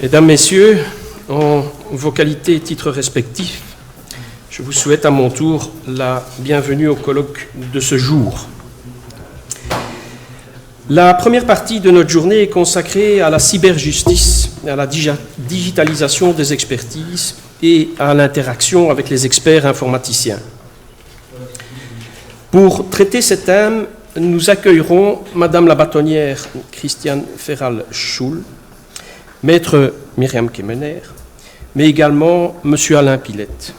Mesdames, Messieurs, en vos qualités et titres respectifs, je vous souhaite à mon tour la bienvenue au colloque de ce jour. La première partie de notre journée est consacrée à la cyberjustice, à la digitalisation des expertises et à l'interaction avec les experts informaticiens. Pour traiter ces thèmes, nous accueillerons Madame la bâtonnière Christiane Ferral-Schul, Maître Myriam Kemener, mais également Monsieur Alain Pilette.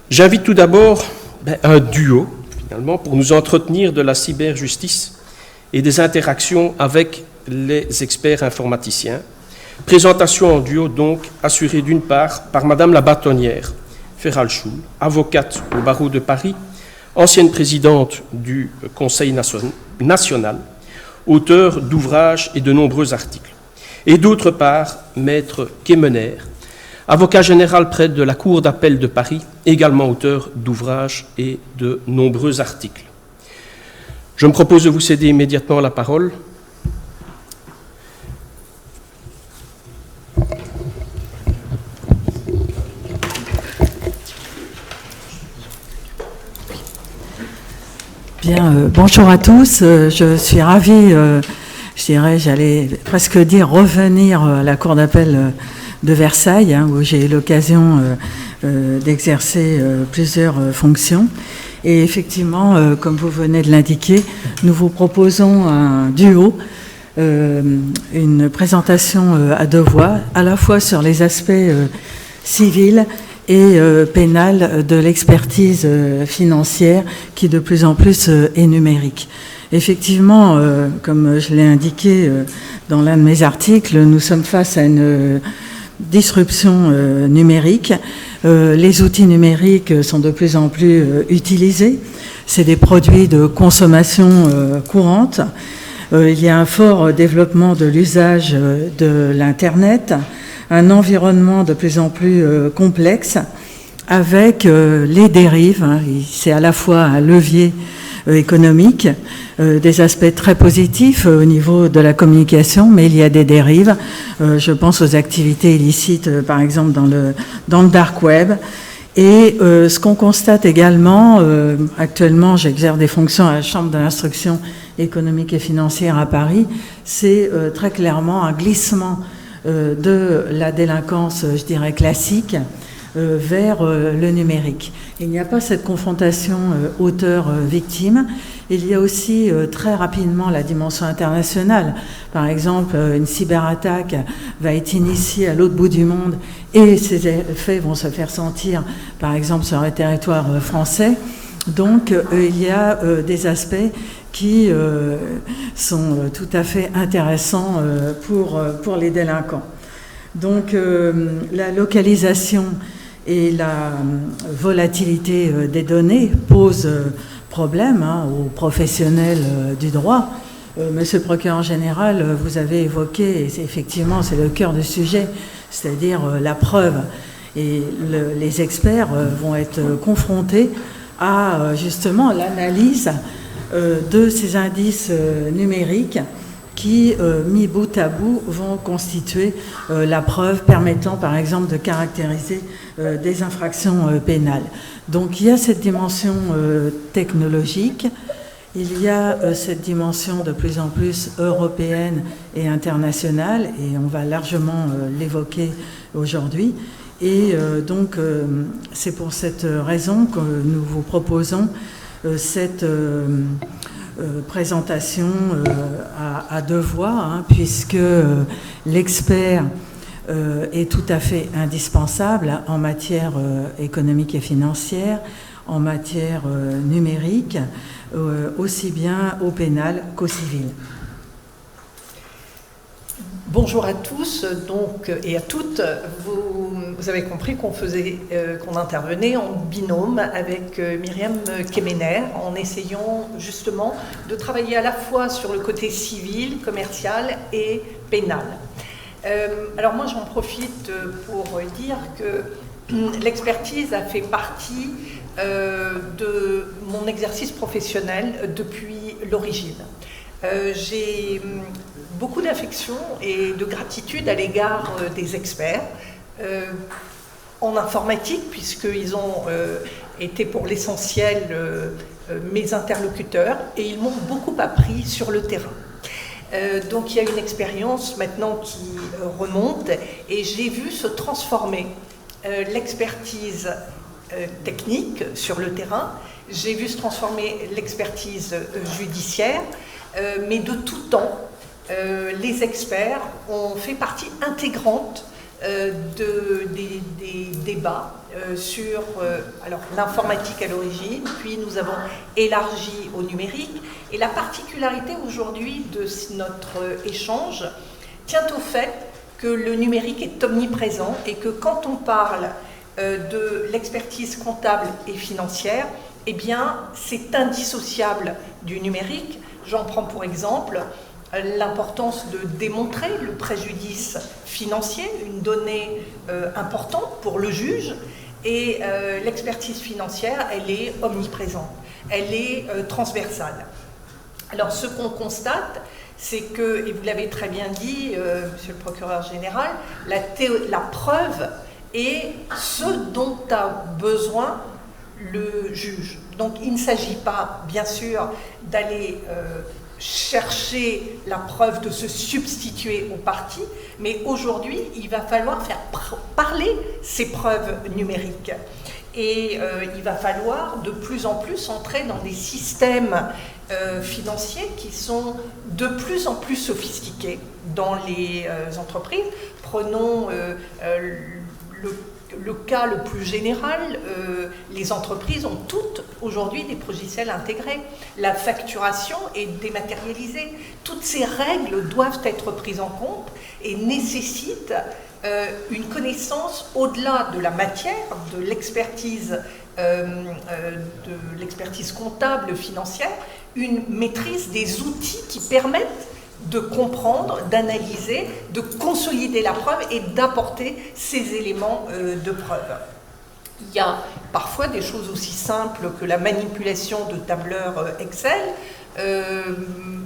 J'invite tout d'abord un duo, finalement, pour nous entretenir de la cyberjustice et des interactions avec les experts informaticiens. Présentation en duo, donc, assurée d'une part par Madame la bâtonnière Ferral-Schul, avocate au barreau de Paris, ancienne présidente du Conseil national, auteure d'ouvrages et de nombreux articles. Et d'autre part, Maître Kemener, avocat général près de la Cour d'appel de Paris, également auteur d'ouvrages et de nombreux articles. Je me propose de vous céder immédiatement la parole. Bien, bonjour à tous. Je suis ravie, j'allais presque dire revenir à la Cour d'appel de Versailles, où j'ai eu l'occasion d'exercer plusieurs fonctions. Et effectivement, comme vous venez de l'indiquer, nous vous proposons un duo, une présentation à deux voix, à la fois sur les aspects civils et pénal de l'expertise financière qui de plus en plus est numérique. Effectivement, comme je l'ai indiqué dans l'un de mes articles, nous sommes face à une disruption numérique. Les outils numériques sont de plus en plus utilisés. C'est des produits de consommation courante. Il y a un fort développement de l'usage de l'Internet, un environnement de plus en plus complexe avec les dérives. C'est à la fois un levier économique, des aspects très positifs au niveau de la communication, mais il y a des dérives. Je pense aux activités illicites, par exemple dans le dark web. Et ce qu'on constate également, actuellement j'exerce des fonctions à la Chambre de l'instruction économique et financière à Paris, c'est très clairement un glissement de la délinquance, je dirais, classique vers le numérique. Il n'y a pas cette confrontation auteur-victime. Il y a aussi très rapidement la dimension internationale. Par exemple, une cyberattaque va être initiée à l'autre bout du monde et ses effets vont se faire sentir, par exemple, sur le territoire français. Donc, il y a des aspects qui sont tout à fait intéressants pour les délinquants. Donc, la localisation et la volatilité des données posent problème aux professionnels du droit. Monsieur le procureur général, vous avez évoqué, et effectivement c'est le cœur du sujet, c'est-à-dire la preuve. Et les experts vont être confrontés à justement l'analyse de ces indices numériques qui, mis bout à bout, vont constituer la preuve permettant, par exemple, de caractériser des infractions pénales. Donc, il y a cette dimension technologique, il y a cette dimension de plus en plus européenne et internationale, et on va largement l'évoquer aujourd'hui. Et donc, c'est pour cette raison que nous vous proposons cette présentation à deux voix, puisque l'expert est tout à fait indispensable en matière économique et financière, en matière numérique, aussi bien au pénal qu'au civil. Bonjour à tous donc, et à toutes. Vous avez compris qu'on intervenait en binôme avec Myriam Kemener en essayant justement de travailler à la fois sur le côté civil, commercial et pénal. Alors moi j'en profite pour dire que l'expertise a fait partie de mon exercice professionnel depuis l'origine. J'ai beaucoup d'affection et de gratitude à l'égard des experts en informatique, puisqu'ils ont été pour l'essentiel mes interlocuteurs, et ils m'ont beaucoup appris sur le terrain. Donc il y a une expérience maintenant qui remonte, et j'ai vu se transformer l'expertise technique sur le terrain, j'ai vu se transformer l'expertise judiciaire, mais de tout temps, les experts ont fait partie intégrante des débats sur alors, l'informatique à l'origine, puis nous avons élargi au numérique. Et la particularité aujourd'hui de notre échange tient au fait que le numérique est omniprésent et que quand on parle de l'expertise comptable et financière, eh bien, c'est indissociable du numérique. J'en prends pour exemple l'importance de démontrer le préjudice financier, une donnée importante pour le juge, et l'expertise financière, elle est omniprésente, elle est transversale. Alors ce qu'on constate, c'est que, et vous l'avez très bien dit, Monsieur le procureur général, la preuve est ce dont a besoin le juge. Donc il ne s'agit pas, bien sûr, d'aller chercher la preuve, de se substituer aux parties, mais aujourd'hui, il va falloir faire parler ces preuves numériques. Et il va falloir de plus en plus entrer dans des systèmes financiers qui sont de plus en plus sophistiqués dans les entreprises. Prenons le cas le plus général, les entreprises ont toutes aujourd'hui des logiciels intégrés. La facturation est dématérialisée. Toutes ces règles doivent être prises en compte et nécessitent une connaissance au-delà de la matière, de l'expertise comptable, financière, une maîtrise des outils qui permettent de comprendre, d'analyser, de consolider la preuve et d'apporter ces éléments de preuve. Il y a parfois des choses aussi simples que la manipulation de tableurs Excel.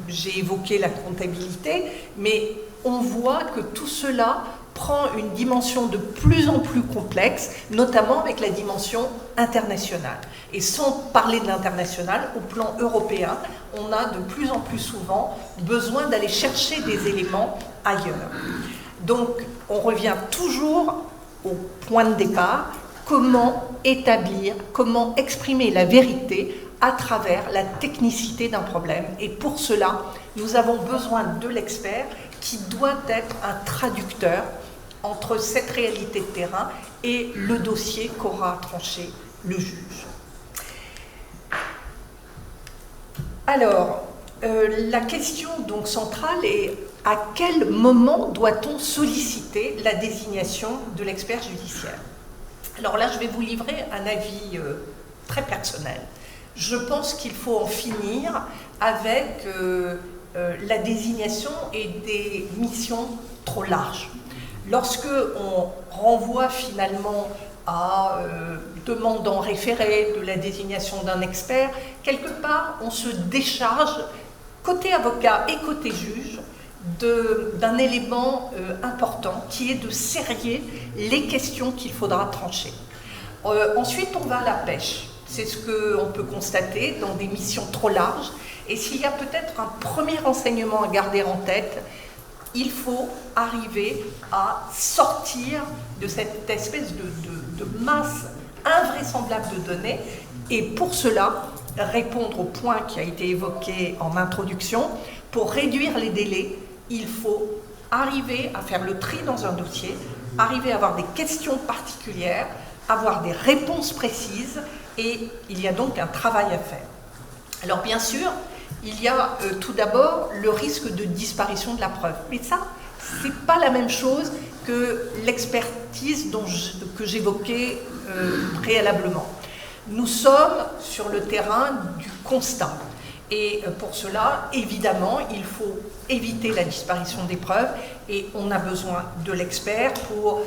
J'ai évoqué la comptabilité, mais on voit que tout cela prend une dimension de plus en plus complexe, notamment avec la dimension internationale. Et sans parler de l'international, au plan européen, on a de plus en plus souvent besoin d'aller chercher des éléments ailleurs. Donc, on revient toujours au point de départ, comment établir, comment exprimer la vérité à travers la technicité d'un problème. Et pour cela, nous avons besoin de l'expert qui doit être un traducteur entre cette réalité de terrain et le dossier qu'aura tranché le juge. Alors, la question donc centrale est à quel moment doit-on solliciter la désignation de l'expert judiciaire? Alors là, je vais vous livrer un avis très personnel. Je pense qu'il faut en finir avec la désignation et des missions trop larges. Lorsque on renvoie finalement à demandant référé de la désignation d'un expert, quelque part on se décharge, côté avocat et côté juge, d'un élément important qui est de serrer les questions qu'il faudra trancher. Ensuite on va à la pêche, c'est ce qu'on peut constater dans des missions trop larges, et s'il y a peut-être un premier enseignement à garder en tête, il faut arriver à sortir de cette espèce de masse invraisemblable de données et pour cela répondre au point qui a été évoqué en introduction. Pour réduire les délais, il faut arriver à faire le tri dans un dossier, arriver à avoir des questions particulières, avoir des réponses précises et il y a donc un travail à faire. Alors bien sûr, il y a tout d'abord le risque de disparition de la preuve. Mais ça, ce n'est pas la même chose que l'expertise que j'évoquais préalablement. Nous sommes sur le terrain du constat. Et pour cela, évidemment, il faut éviter la disparition des preuves et on a besoin de l'expert pour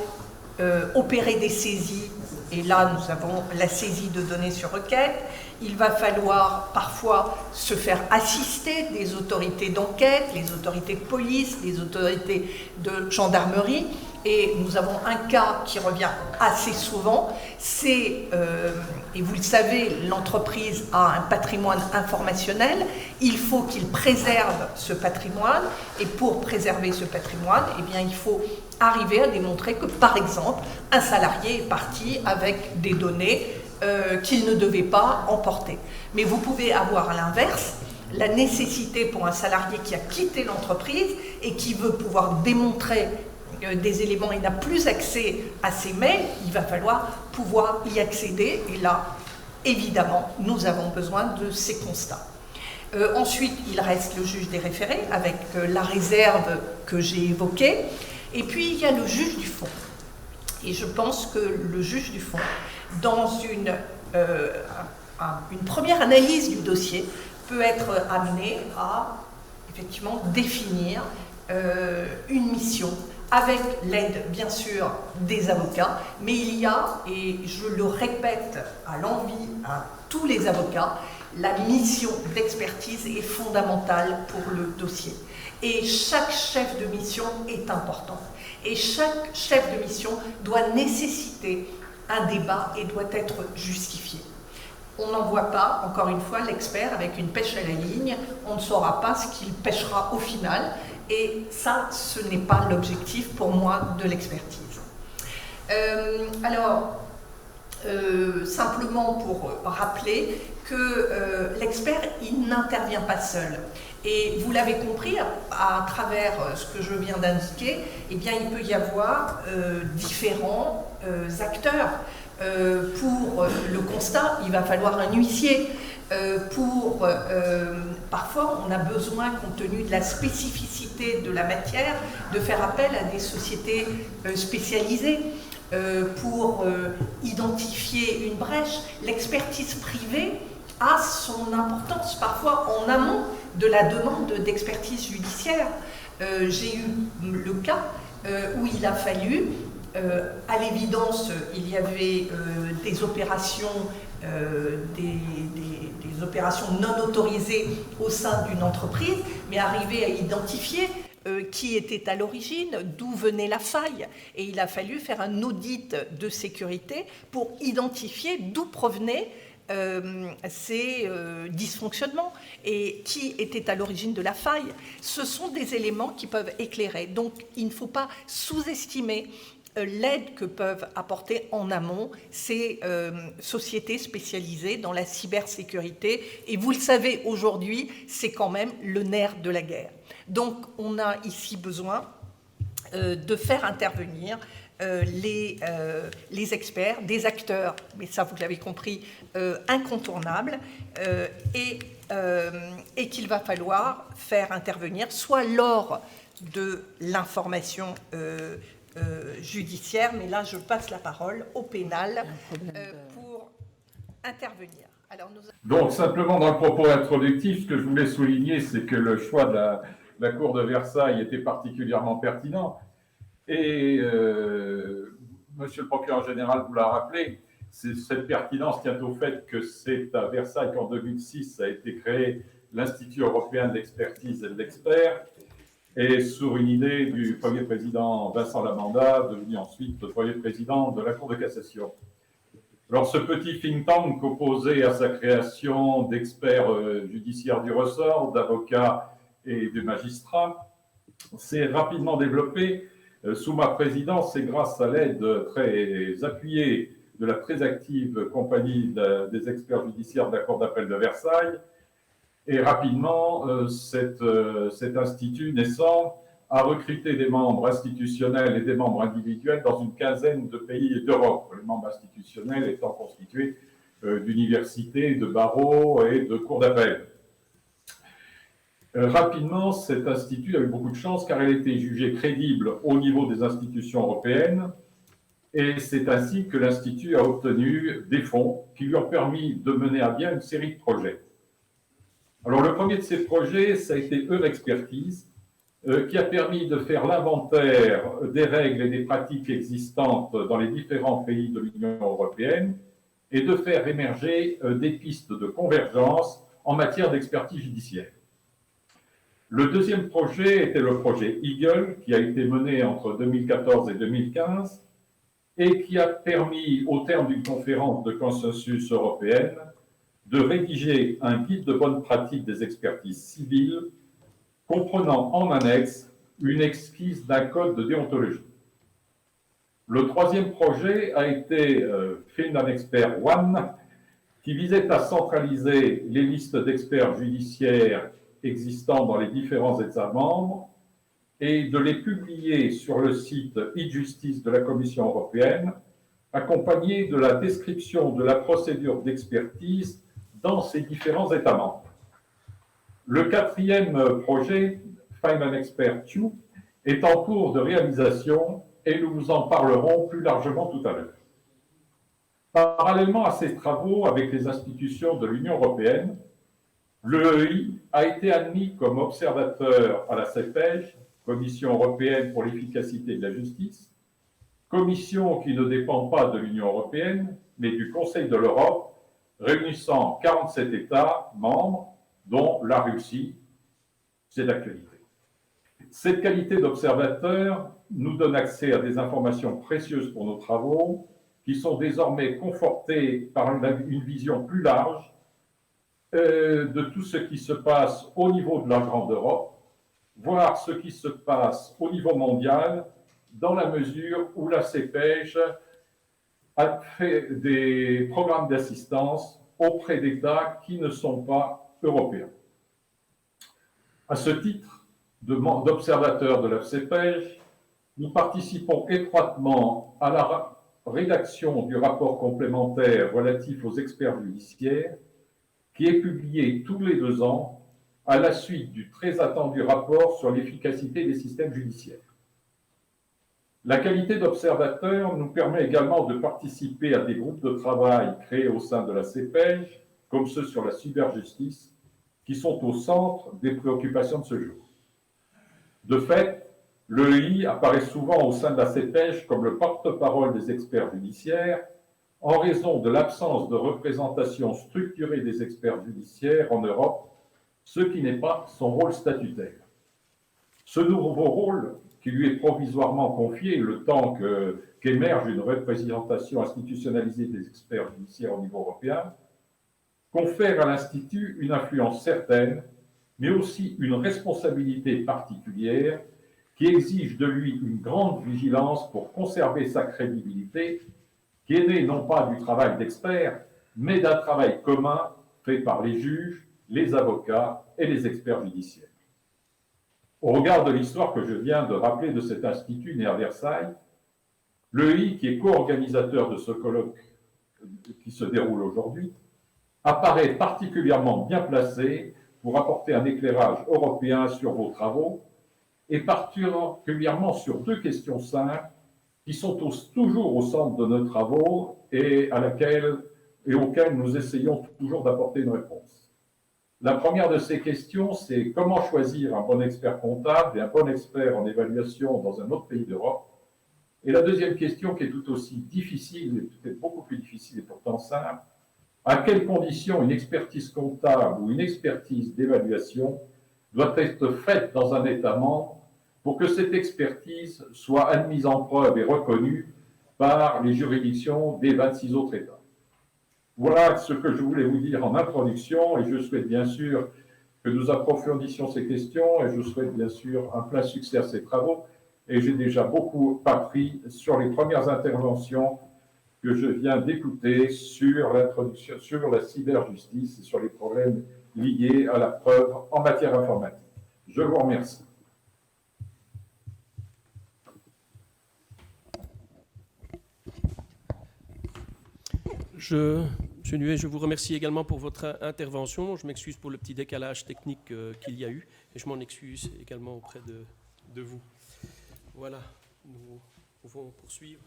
opérer des saisies et là nous avons la saisie de données sur requête. Il va falloir parfois se faire assister des autorités d'enquête, les autorités de police, les autorités de gendarmerie. Et nous avons un cas qui revient assez souvent, c'est, et vous le savez, l'entreprise a un patrimoine informationnel, il faut qu'il préserve ce patrimoine, et pour préserver ce patrimoine, eh bien, il faut arriver à démontrer que, par exemple, un salarié est parti avec des données qu'il ne devait pas emporter. Mais vous pouvez avoir à l'inverse la nécessité pour un salarié qui a quitté l'entreprise et qui veut pouvoir démontrer des éléments et n'a plus accès à ses mails, il va falloir pouvoir y accéder. Et là, évidemment, nous avons besoin de ces constats. Ensuite, il reste le juge des référés avec la réserve que j'ai évoquée. Et puis, il y a le juge du fond. Et je pense que le juge du fond, dans une première analyse du dossier, peut être amené à, effectivement, définir une mission avec l'aide, bien sûr, des avocats, mais il y a, et je le répète à l'envi à tous les avocats, la mission d'expertise est fondamentale pour le dossier. Et chaque chef de mission est important. Et chaque chef de mission doit nécessiter un débat et doit être justifié. On n'envoie pas, encore une fois, l'expert avec une pêche à la ligne, on ne saura pas ce qu'il pêchera au final. Et ça, ce n'est pas l'objectif pour moi de l'expertise. Simplement pour rappeler que l'expert, il n'intervient pas seul. Et vous l'avez compris, à travers ce que je viens d'indiquer, eh bien, il peut y avoir différents acteurs. Pour le constat, il va falloir un huissier. Parfois, on a besoin, compte tenu de la spécificité de la matière, de faire appel à des sociétés spécialisées pour identifier une brèche. L'expertise privée a son importance, parfois en amont de la demande d'expertise judiciaire. J'ai eu le cas où il a fallu, à l'évidence, il y avait des opérations des opérations non autorisées au sein d'une entreprise, mais arriver à identifier qui était à l'origine, d'où venait la faille. Et il a fallu faire un audit de sécurité pour identifier d'où provenaient ces dysfonctionnements et qui était à l'origine de la faille. Ce sont des éléments qui peuvent éclairer. Donc il ne faut pas sous-estimer l'aide que peuvent apporter en amont ces sociétés spécialisées dans la cybersécurité. Et vous le savez, aujourd'hui, c'est quand même le nerf de la guerre. Donc, on a ici besoin de faire intervenir les experts, des acteurs, mais ça, vous l'avez compris, incontournables, et qu'il va falloir faire intervenir soit lors de l'information judiciaire, mais là je passe la parole au pénal pour intervenir. Alors, Donc simplement dans le propos introductif, ce que je voulais souligner, c'est que le choix de la Cour de Versailles était particulièrement pertinent. Et Monsieur le procureur général vous l'a rappelé, cette pertinence tient au fait que c'est à Versailles qu'en 2006 a été créé l'Institut européen de l'expertise et de l'expert, et sur une idée du premier président Vincent Lamanda, devenu ensuite le premier président de la Cour de cassation. Alors ce petit think tank composé à sa création d'experts judiciaires du ressort, d'avocats et de magistrats s'est rapidement développé sous ma présidence et grâce à l'aide très appuyée de la très active compagnie des experts judiciaires de la Cour d'appel de Versailles. Et rapidement, cet institut naissant a recruté des membres institutionnels et des membres individuels dans une quinzaine de pays d'Europe, les membres institutionnels étant constitués d'universités, de barreaux et de cours d'appel. Rapidement, cet institut a eu beaucoup de chance car il a été jugé crédible au niveau des institutions européennes, et c'est ainsi que l'institut a obtenu des fonds qui lui ont permis de mener à bien une série de projets. Alors, le premier de ces projets, ça a été Eurexpertise, qui a permis de faire l'inventaire des règles et des pratiques existantes dans les différents pays de l'Union européenne et de faire émerger des pistes de convergence en matière d'expertise judiciaire. Le deuxième projet était le projet Eagle, qui a été mené entre 2014 et 2015 et qui a permis, au terme d'une conférence de consensus européenne, de rédiger un guide de bonne pratique des expertises civiles comprenant en annexe une esquisse d'un code de déontologie. Le troisième projet a été FinanExpert One, qui visait à centraliser les listes d'experts judiciaires existant dans les différents États membres et de les publier sur le site e-justice de la Commission européenne, accompagné de la description de la procédure d'expertise dans ces différents États membres. Le quatrième projet, FinanExpert 2, est en cours de réalisation et nous vous en parlerons plus largement tout à l'heure. Parallèlement à ces travaux avec les institutions de l'Union européenne, l'EEI a été admis comme observateur à la CEPEJ, Commission européenne pour l'efficacité de la justice, commission qui ne dépend pas de l'Union européenne, mais du Conseil de l'Europe, réunissant 47 États membres, dont la Russie. C'est d'actualité. Cette qualité d'observateur nous donne accès à des informations précieuses pour nos travaux, qui sont désormais confortées par une vision plus large de tout ce qui se passe au niveau de la Grande Europe, voire ce qui se passe au niveau mondial, dans la mesure où la CEPEJ a fait des programmes d'assistance auprès d'États qui ne sont pas européens. À ce titre, d'observateur de la CEPEJ, nous participons étroitement à la rédaction du rapport complémentaire relatif aux experts judiciaires, qui est publié tous les 2 ans à la suite du très attendu rapport sur l'efficacité des systèmes judiciaires. La qualité d'observateur nous permet également de participer à des groupes de travail créés au sein de la CEPEJ, comme ceux sur la cyberjustice, qui sont au centre des préoccupations de ce jour. De fait, l'EEI apparaît souvent au sein de la CEPEJ comme le porte-parole des experts judiciaires en raison de l'absence de représentation structurée des experts judiciaires en Europe, ce qui n'est pas son rôle statutaire. Ce nouveau rôle, qui lui est provisoirement confié le temps qu'émerge une représentation institutionnalisée des experts judiciaires au niveau européen, confère à l'Institut une influence certaine, mais aussi une responsabilité particulière qui exige de lui une grande vigilance pour conserver sa crédibilité, qui est née non pas du travail d'experts, mais d'un travail commun fait par les juges, les avocats et les experts judiciaires. Au regard de l'histoire que je viens de rappeler de cet institut né à Versailles, l'EEI, qui est co-organisateur de ce colloque qui se déroule aujourd'hui, apparaît particulièrement bien placé pour apporter un éclairage européen sur vos travaux et particulièrement sur 2 questions simples qui sont toujours au centre de nos travaux et auxquelles nous essayons toujours d'apporter une réponse. La première de ces questions, c'est comment choisir un bon expert comptable et un bon expert en évaluation dans un autre pays d'Europe. Et la deuxième question, qui est tout aussi difficile, et peut-être beaucoup plus difficile et pourtant simple, à quelles conditions une expertise comptable ou une expertise d'évaluation doit être faite dans un État membre pour que cette expertise soit admise en preuve et reconnue par les juridictions des 26 autres États. Voilà ce que je voulais vous dire en introduction et je souhaite bien sûr que nous approfondissions ces questions et je souhaite bien sûr un plein succès à ces travaux. Et j'ai déjà beaucoup appris sur les premières interventions que je viens d'écouter sur l'introduction, sur la cyberjustice et sur les problèmes liés à la preuve en matière informatique. Je vous remercie. Monsieur Nuet, je vous remercie également pour votre intervention. Je m'excuse pour le petit décalage technique qu'il y a eu et je m'en excuse également auprès de vous. Voilà, nous pouvons poursuivre.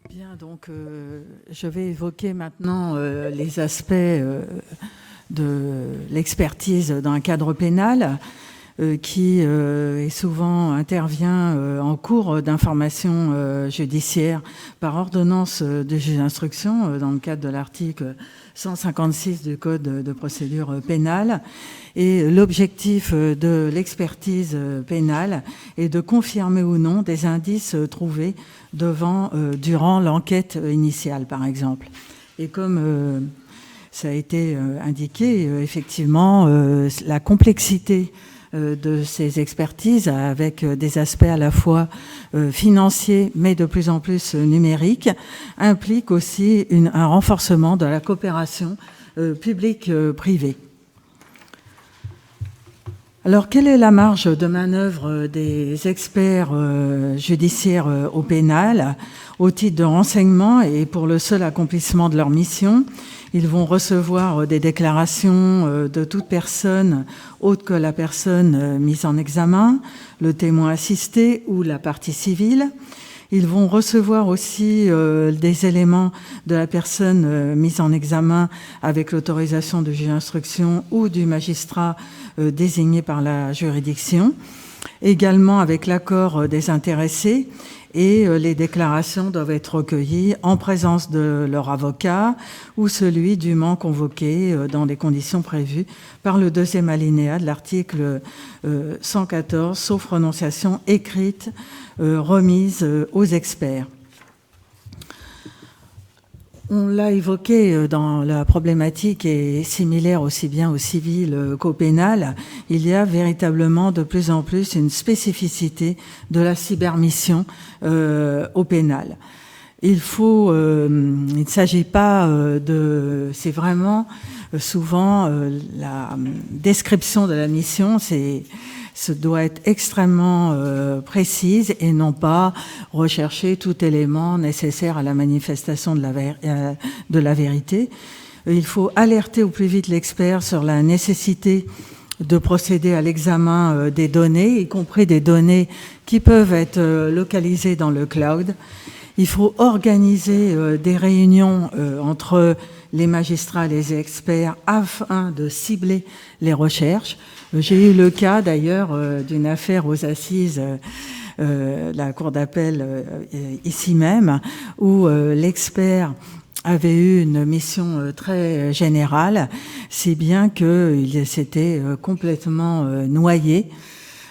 Bien, donc je vais évoquer maintenant les aspects de l'expertise dans un cadre pénal. qui souvent intervient en cours d'information judiciaire par ordonnance de juge d'instruction dans le cadre de l'article 156 du Code de procédure pénale. Et l'objectif de l'expertise pénale est de confirmer ou non des indices trouvés durant l'enquête initiale, par exemple. Et comme ça a été indiqué, effectivement, la complexité de ces expertises, avec des aspects à la fois financiers, mais de plus en plus numériques, implique aussi un renforcement de la coopération publique-privée. Alors, quelle est la marge de manœuvre des experts judiciaires au pénal au titre de renseignement et pour le seul accomplissement de leur mission? Ils vont recevoir des déclarations de toute personne autre que la personne mise en examen, le témoin assisté ou la partie civile. Ils vont recevoir aussi des éléments de la personne mise en examen avec l'autorisation du juge d'instruction ou du magistrat désigné par la juridiction, également avec l'accord des intéressés. Et les déclarations doivent être recueillies en présence de leur avocat ou celui dûment convoqué dans des conditions prévues par le 2e alinéa de l'article 114, sauf renonciation écrite remise aux experts. On l'a évoqué dans la problématique est similaire aussi bien au civil qu'au pénal. Il y a véritablement de plus en plus une spécificité de la cybermission au pénal. Il ne s'agit pas c'est vraiment souvent la description de la mission, ce doit être extrêmement précise et non pas rechercher tout élément nécessaire à la manifestation de la vérité. Il faut alerter au plus vite l'expert sur la nécessité de procéder à l'examen des données, y compris des données qui peuvent être localisées dans le cloud. Il faut organiser des réunions entre les magistrats et les experts afin de cibler les recherches. J'ai eu le cas d'ailleurs d'une affaire aux assises la cour d'appel ici même, où l'expert avait eu une mission très générale, si bien qu'il s'était complètement noyé.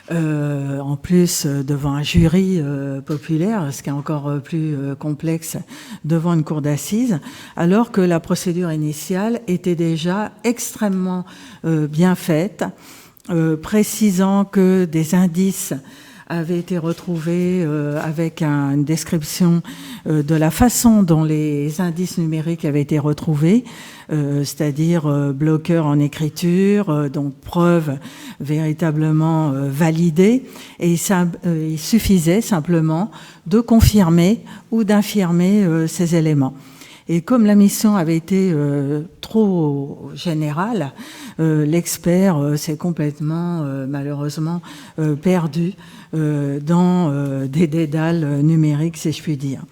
En plus devant un jury populaire, ce qui est encore plus complexe devant une cour d'assises, alors que la procédure initiale était déjà extrêmement bien faite, précisant que des indices avaient été retrouvés avec une description de la façon dont les indices numériques avaient été retrouvés, c'est-à-dire bloqueurs en écriture, donc preuves véritablement validées, et il suffisait simplement de confirmer ou d'infirmer ces éléments. Et comme la mission avait été trop générale, l'expert s'est complètement, malheureusement, perdu dans des dédales numériques, si je puis dire.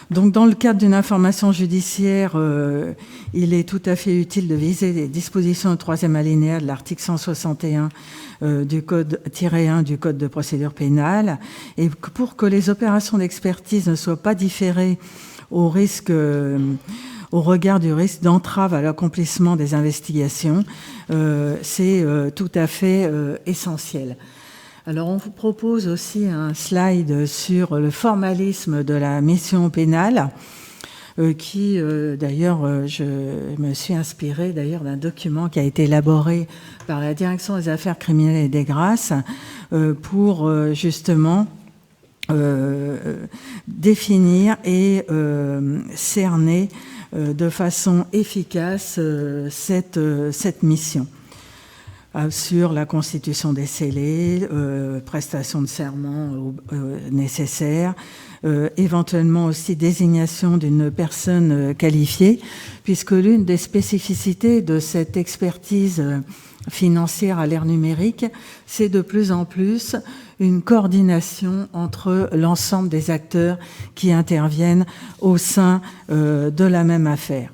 Donc, dans le cadre d'une information judiciaire, il est tout à fait utile de viser les dispositions du 3e alinéa de l'article 161 du Code-1 du Code de procédure pénale, et pour que les opérations d'expertise ne soient pas différées au regard du risque d'entrave à l'accomplissement des investigations, c'est tout à fait essentiel. Alors, on vous propose aussi un slide sur le formalisme de la mission pénale, qui, d'ailleurs, je me suis inspirée d'ailleurs d'un document qui a été élaboré par la Direction des affaires criminelles et des grâces pour justement définir et cerner de façon efficace cette mission sur la constitution des scellés, prestation de serment nécessaire, éventuellement aussi désignation d'une personne qualifiée, puisque l'une des spécificités de cette expertise financière à l'ère numérique, c'est de plus en plus une coordination entre l'ensemble des acteurs qui interviennent au sein de la même affaire.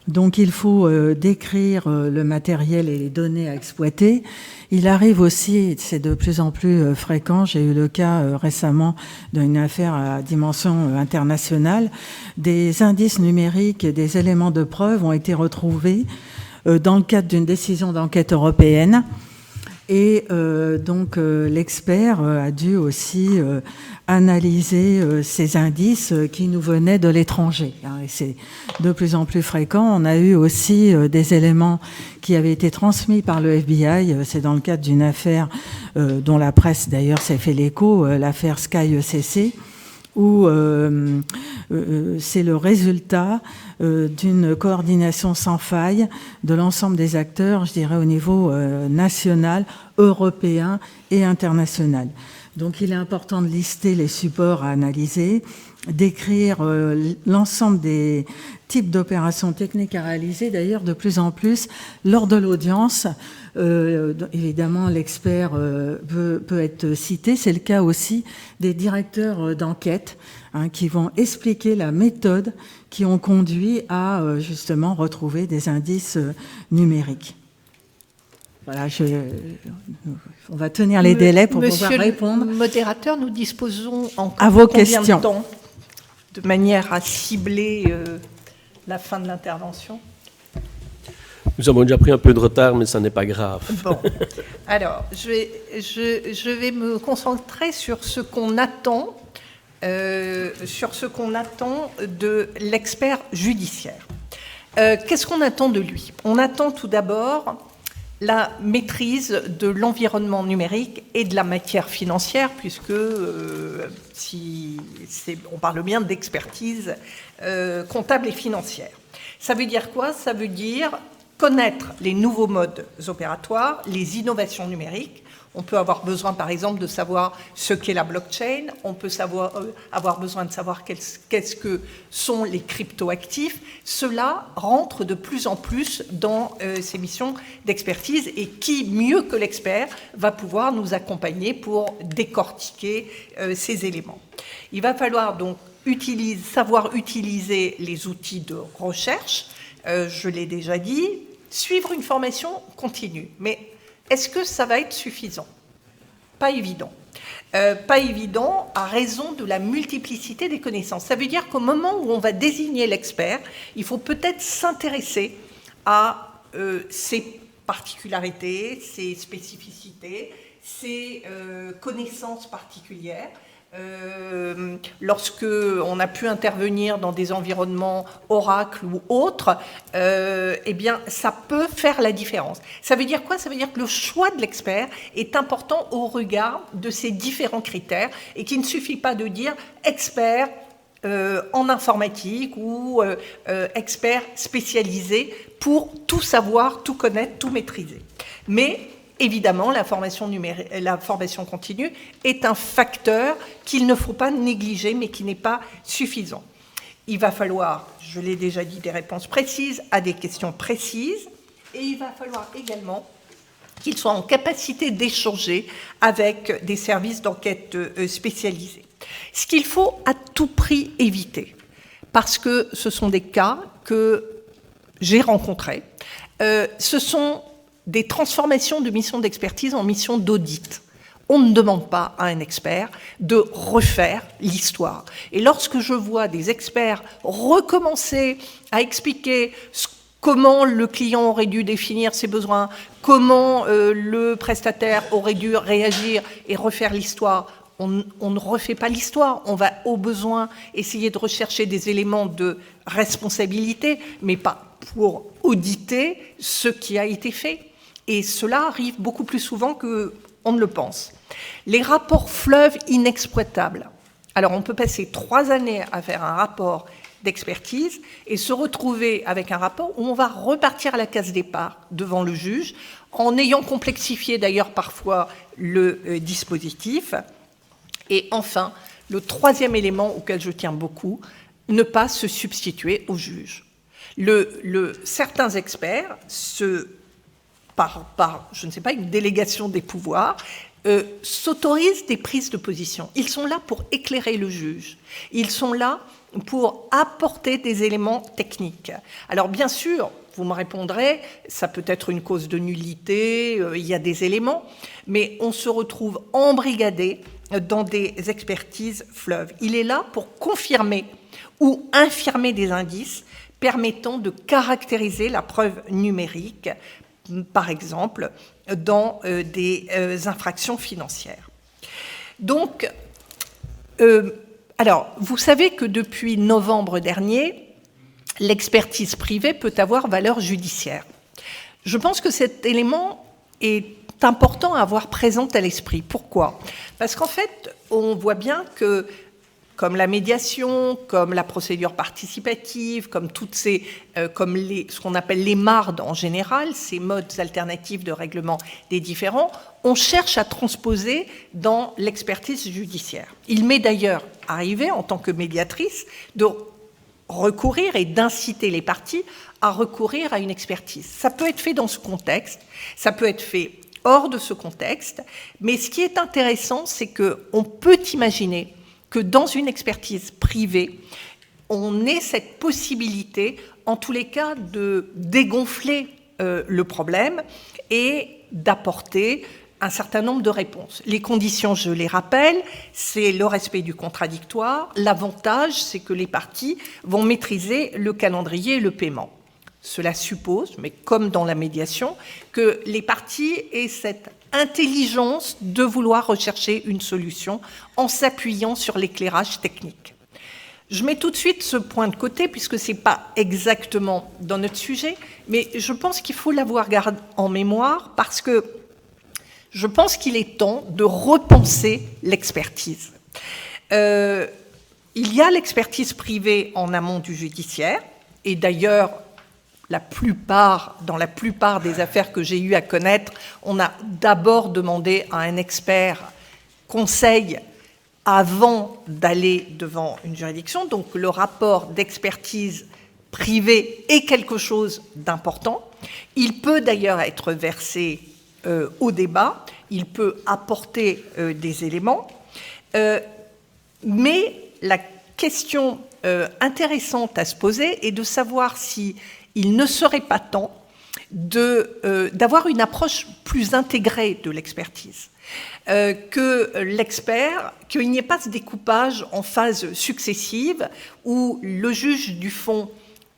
Donc il faut décrire le matériel et les données à exploiter. Il arrive aussi, c'est de plus en plus fréquent, j'ai eu le cas récemment d'une affaire à dimension internationale, des indices numériques et des éléments de preuve ont été retrouvés dans le cadre d'une décision d'enquête européenne. Et donc l'expert a dû aussi analyser ces indices qui nous venaient de l'étranger. Et c'est de plus en plus fréquent. On a eu aussi des éléments qui avaient été transmis par le FBI. C'est dans le cadre d'une affaire dont la presse d'ailleurs s'est fait l'écho, l'affaire Sky ECC, où c'est le résultat d'une coordination sans faille de l'ensemble des acteurs, je dirais au niveau national, européen et international. Donc il est important de lister les supports à analyser, décrire l'ensemble des types d'opérations techniques à réaliser. D'ailleurs, de plus en plus, lors de l'audience, évidemment, l'expert peut être cité. C'est le cas aussi des directeurs d'enquête qui vont expliquer la méthode qui ont conduit à justement retrouver des indices numériques. Voilà, on va tenir les délais pour pouvoir répondre. Monsieur le modérateur, nous disposons encore à vos combien questions de temps de manière à cibler la fin de l'intervention? Nous avons déjà pris un peu de retard, mais ça n'est pas grave. Bon, alors, je vais me concentrer sur ce qu'on attend, de l'expert judiciaire. Qu'est-ce qu'on attend de lui? On attend tout d'abord la maîtrise de l'environnement numérique et de la matière financière, puisque on parle bien d'expertise comptable et financière. Ça veut dire quoi? Ça veut dire connaître les nouveaux modes opératoires, les innovations numériques. On peut avoir besoin, par exemple, de savoir ce qu'est la blockchain. On peut avoir besoin de savoir qu'est-ce que sont les cryptoactifs. Cela rentre de plus en plus dans ces missions d'expertise. Et qui, mieux que l'expert, va pouvoir nous accompagner pour décortiquer ces éléments. Il va falloir donc savoir utiliser les outils de recherche. Je l'ai déjà dit, suivre une formation continue. Mais est-ce que ça va être suffisant? Pas évident. Pas évident à raison de la multiplicité des connaissances. Ça veut dire qu'au moment où on va désigner l'expert, il faut peut-être s'intéresser à ses particularités, ses spécificités, ses connaissances particulières. Lorsque on a pu intervenir dans des environnements Oracle ou autres, eh bien, ça peut faire la différence. Ça veut dire quoi? Ça veut dire que le choix de l'expert est important au regard de ces différents critères et qu'il ne suffit pas de dire expert en informatique ou expert spécialisé pour tout savoir, tout connaître, tout maîtriser. Mais évidemment, la formation continue est un facteur qu'il ne faut pas négliger, mais qui n'est pas suffisant. Il va falloir, je l'ai déjà dit, des réponses précises à des questions précises, et il va falloir également qu'il soit en capacité d'échanger avec des services d'enquête spécialisés. Ce qu'il faut à tout prix éviter, parce que ce sont des cas que j'ai rencontrés, ce sont des transformations de missions d'expertise en missions d'audit. On ne demande pas à un expert de refaire l'histoire. Et lorsque je vois des experts recommencer à expliquer comment le client aurait dû définir ses besoins, comment le prestataire aurait dû réagir et refaire l'histoire, on ne refait pas l'histoire. On va au besoin essayer de rechercher des éléments de responsabilité, mais pas pour auditer ce qui a été fait. Et cela arrive beaucoup plus souvent qu'on ne le pense. Les rapports fleuves inexploitables. Alors, on peut passer 3 années à faire un rapport d'expertise et se retrouver avec un rapport où on va repartir à la case départ devant le juge, en ayant complexifié d'ailleurs parfois le dispositif. Et enfin, le 3e élément auquel je tiens beaucoup, ne pas se substituer au juge. Certains experts par, je ne sais pas, une délégation des pouvoirs, s'autorisent des prises de position. Ils sont là pour éclairer le juge. Ils sont là pour apporter des éléments techniques. Alors bien sûr, vous me répondrez, ça peut être une cause de nullité, il y a des éléments, mais on se retrouve embrigadé dans des expertises fleuves. Il est là pour confirmer ou infirmer des indices permettant de caractériser la preuve numérique, par exemple, dans des infractions financières. Donc, alors, vous savez que depuis novembre dernier, l'expertise privée peut avoir valeur judiciaire. Je pense que cet élément est important à avoir présent à l'esprit. Pourquoi ? Parce qu'en fait, on voit bien que, comme la médiation, comme la procédure participative, comme toutes ces, ce qu'on appelle les MARD en général, ces modes alternatifs de règlement des différends, on cherche à transposer dans l'expertise judiciaire. Il m'est d'ailleurs arrivé, en tant que médiatrice, de recourir et d'inciter les parties à recourir à une expertise. Ça peut être fait dans ce contexte, ça peut être fait hors de ce contexte, mais ce qui est intéressant, c'est qu'on peut imaginer que dans une expertise privée, on ait cette possibilité, en tous les cas, de dégonfler le problème et d'apporter un certain nombre de réponses. Les conditions, je les rappelle, c'est le respect du contradictoire. L'avantage, c'est que les parties vont maîtriser le calendrier et le paiement. Cela suppose, mais comme dans la médiation, que les parties aient cette intelligence de vouloir rechercher une solution en s'appuyant sur l'éclairage technique. Je mets tout de suite ce point de côté, puisque ce n'est pas exactement dans notre sujet, mais je pense qu'il faut l'avoir gardé en mémoire, parce que je pense qu'il est temps de repenser l'expertise. Il y a l'expertise privée en amont du judiciaire, et d'ailleurs, dans la plupart des affaires que j'ai eu à connaître, on a d'abord demandé à un expert conseil avant d'aller devant une juridiction. Donc le rapport d'expertise privée est quelque chose d'important. Il peut d'ailleurs être versé au débat, il peut apporter des éléments, mais la question intéressante à se poser est de savoir si il ne serait pas temps d'avoir une approche plus intégrée de l'expertise, que l'expert, qu'il n'y ait pas ce découpage en phases successives où le juge du fond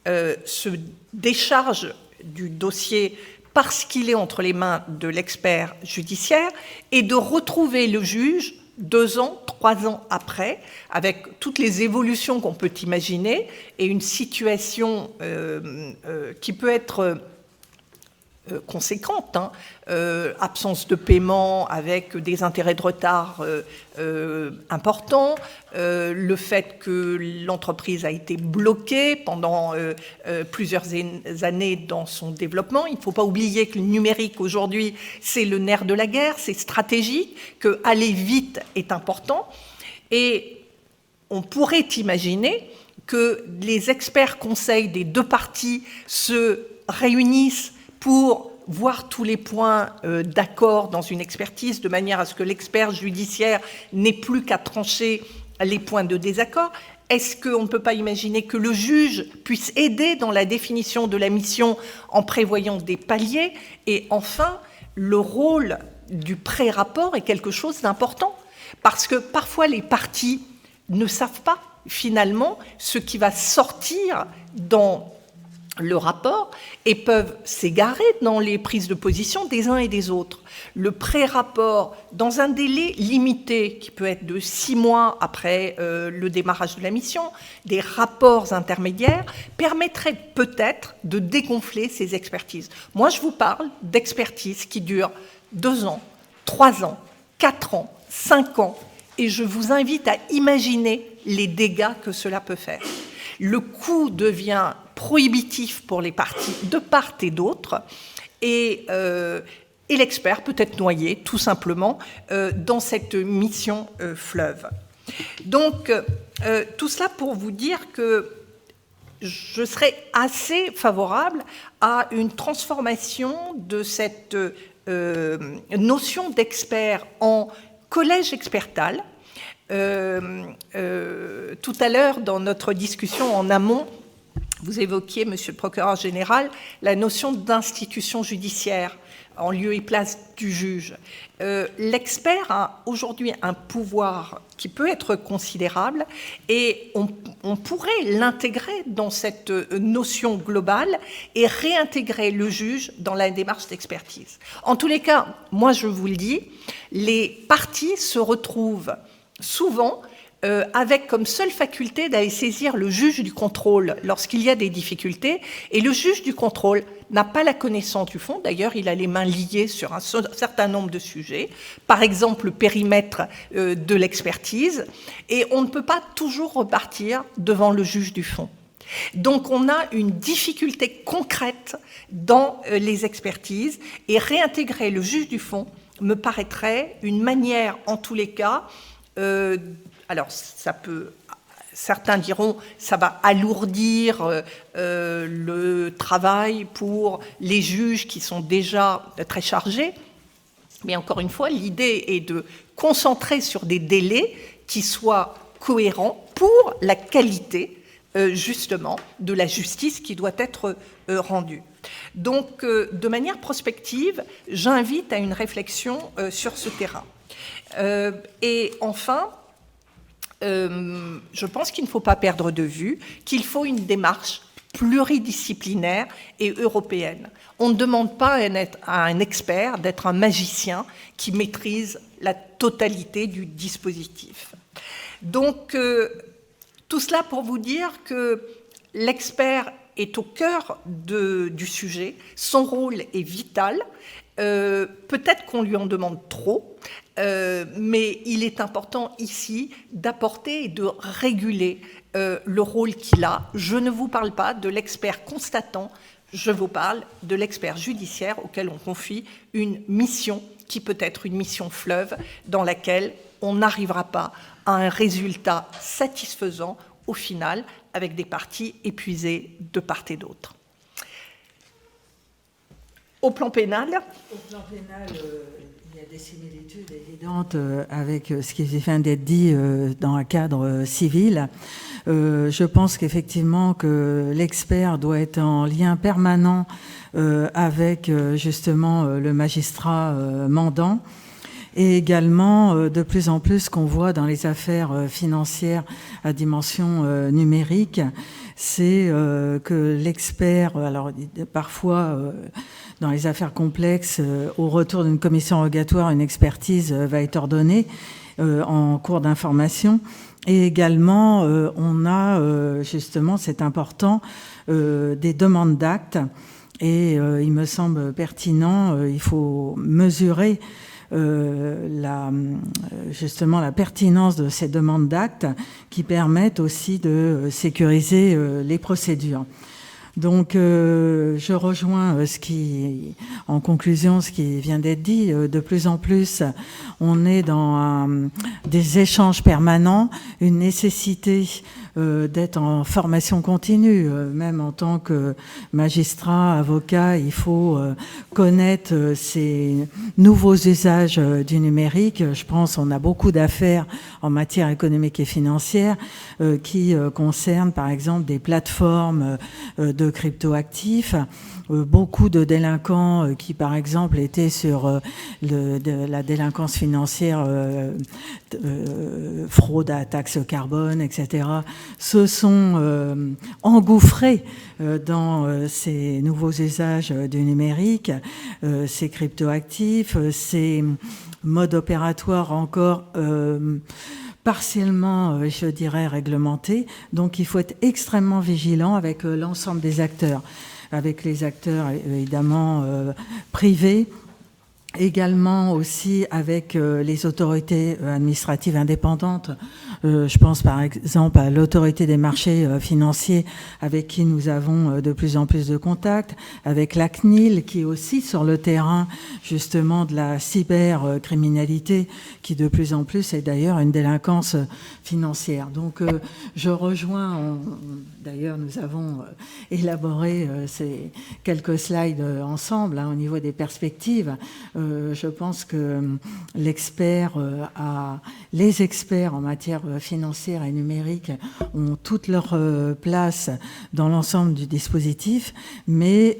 se décharge du dossier parce qu'il est entre les mains de l'expert judiciaire, et de retrouver le juge 2 ans, 3 ans après, avec toutes les évolutions qu'on peut imaginer, et une situation qui peut être conséquente, absence de paiement avec des intérêts de retard importants, le fait que l'entreprise a été bloquée pendant plusieurs années dans son développement. Il ne faut pas oublier que le numérique aujourd'hui, c'est le nerf de la guerre, c'est stratégique, que aller vite est important, et on pourrait imaginer que les experts conseils des 2 parties se réunissent pour voir tous les points d'accord dans une expertise, de manière à ce que l'expert judiciaire n'ait plus qu'à trancher les points de désaccord. Est-ce qu'on ne peut pas imaginer que le juge puisse aider dans la définition de la mission en prévoyant des paliers? Et enfin, le rôle du pré-rapport est quelque chose d'important, parce que parfois les parties ne savent pas finalement ce qui va sortir dans le rapport et peuvent s'égarer dans les prises de position des uns et des autres. Le pré-rapport, dans un délai limité, qui peut être de 6 mois après le démarrage de la mission, des rapports intermédiaires, permettrait peut-être de dégonfler ces expertises. Moi, je vous parle d'expertises qui durent 2 ans, 3 ans, 4 ans, 5 ans, et je vous invite à imaginer les dégâts que cela peut faire. Le coût devient prohibitif pour les parties de part et d'autre, et l'expert peut être noyé, tout simplement, dans cette mission fleuve. Donc, tout cela pour vous dire que je serais assez favorable à une transformation de cette notion d'expert en collège expertal. Tout à l'heure, dans notre discussion en amont, vous évoquiez, Monsieur le procureur général, la notion d'institution judiciaire en lieu et place du juge. L'expert a aujourd'hui un pouvoir qui peut être considérable et on pourrait l'intégrer dans cette notion globale et réintégrer le juge dans la démarche d'expertise. En tous les cas, moi je vous le dis, les parties se retrouvent souvent avec comme seule faculté d'aller saisir le juge du contrôle lorsqu'il y a des difficultés, et le juge du contrôle n'a pas la connaissance du fond. D'ailleurs, il a les mains liées sur un certain nombre de sujets, par exemple le périmètre de l'expertise, et on ne peut pas toujours repartir devant le juge du fond. Donc on a une difficulté concrète dans les expertises, et réintégrer le juge du fond me paraîtrait une manière, en tous les cas, alors, certains diront, ça va alourdir le travail pour les juges qui sont déjà très chargés. Mais encore une fois, l'idée est de concentrer sur des délais qui soient cohérents pour la qualité, justement, de la justice qui doit être rendue. Donc, de manière prospective, j'invite à une réflexion sur ce terrain. Et enfin, je pense qu'il ne faut pas perdre de vue qu'il faut une démarche pluridisciplinaire et européenne. On ne demande pas à un expert d'être un magicien qui maîtrise la totalité du dispositif. Donc, tout cela pour vous dire que l'expert est au cœur du sujet, son rôle est vital. Peut-être qu'on lui en demande trop, mais il est important ici d'apporter et de réguler le rôle qu'il a. Je ne vous parle pas de l'expert constatant, je vous parle de l'expert judiciaire auquel on confie une mission qui peut être une mission fleuve dans laquelle on n'arrivera pas à un résultat satisfaisant au final avec des parties épuisées de part et d'autre. Au plan pénal, il y a des similitudes évidentes avec ce qui vient d'être dit dans un cadre civil. Je pense qu'effectivement que l'expert doit être en lien permanent avec justement le magistrat mandant. Et également, de plus en plus, ce qu'on voit dans les affaires financières à dimension numérique, c'est que l'expert, alors parfois dans les affaires complexes, au retour d'une commission rogatoire, une expertise va être ordonnée en cours d'information. Et également, on a justement, c'est important, des demandes d'actes. Et il me semble pertinent, il faut mesurer justement la pertinence de ces demandes d'actes qui permettent aussi de sécuriser les procédures. Donc, je rejoins en conclusion, ce qui vient d'être dit. De plus en plus, on est dans des échanges permanents, une nécessité d'être en formation continue. Même en tant que magistrat, avocat, il faut connaître ces nouveaux usages du numérique. Je pense qu'on a beaucoup d'affaires en matière économique et financière qui concernent, par exemple, des plateformes de cryptoactifs. Beaucoup de délinquants qui, par exemple, étaient sur la délinquance financière, fraude à taxe carbone, etc., se sont engouffrés dans ces nouveaux usages du numérique, ces cryptoactifs, ces modes opératoires encore partiellement, je dirais, réglementés. Donc, il faut être extrêmement vigilant avec l'ensemble des acteurs, avec les acteurs évidemment privés, également aussi avec les autorités administratives indépendantes. Je pense par exemple à l'autorité des marchés financiers avec qui nous avons de plus en plus de contacts, avec la CNIL qui est aussi sur le terrain justement de la cybercriminalité qui de plus en plus est d'ailleurs une délinquance financière. Donc je rejoins, d'ailleurs nous avons élaboré ces quelques slides ensemble au niveau des perspectives. Je pense que les experts en matière financière et numérique ont toute leur place dans l'ensemble du dispositif, mais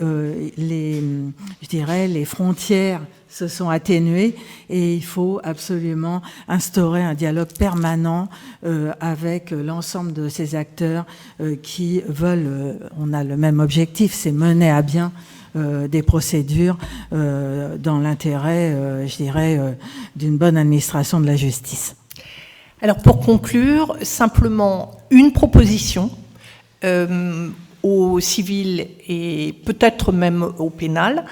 les frontières se sont atténuées et il faut absolument instaurer un dialogue permanent avec l'ensemble de ces acteurs qui veulent, on a le même objectif, c'est mener à bien des procédures dans l'intérêt, d'une bonne administration de la justice. Alors pour conclure, simplement une proposition au civil et peut-être même au pénal.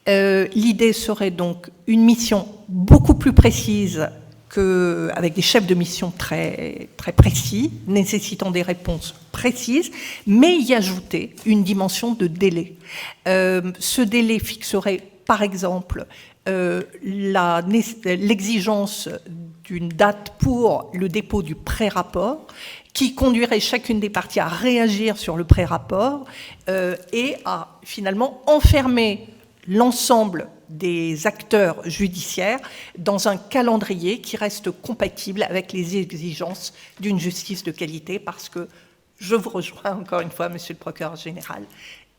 L'idée serait donc une mission beaucoup plus précise avec des chefs de mission très, très précis, nécessitant des réponses précises, mais y ajouter une dimension de délai. Ce délai fixerait, par exemple, l'exigence d'une date pour le dépôt du pré-rapport, qui conduirait chacune des parties à réagir sur le pré-rapport et à finalement enfermer l'ensemble des acteurs judiciaires dans un calendrier qui reste compatible avec les exigences d'une justice de qualité, parce que, je vous rejoins encore une fois, Monsieur le procureur général,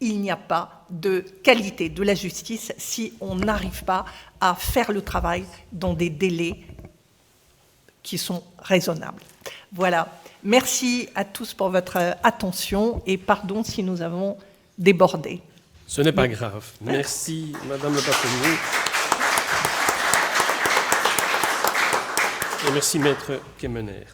il n'y a pas de qualité de la justice si on n'arrive pas à faire le travail dans des délais qui sont raisonnables. Voilà. Merci à tous pour votre attention et pardon si nous avons débordé. Ce n'est pas grave. Merci, Madame le Bâtonnier. Et merci, Maître Quémener.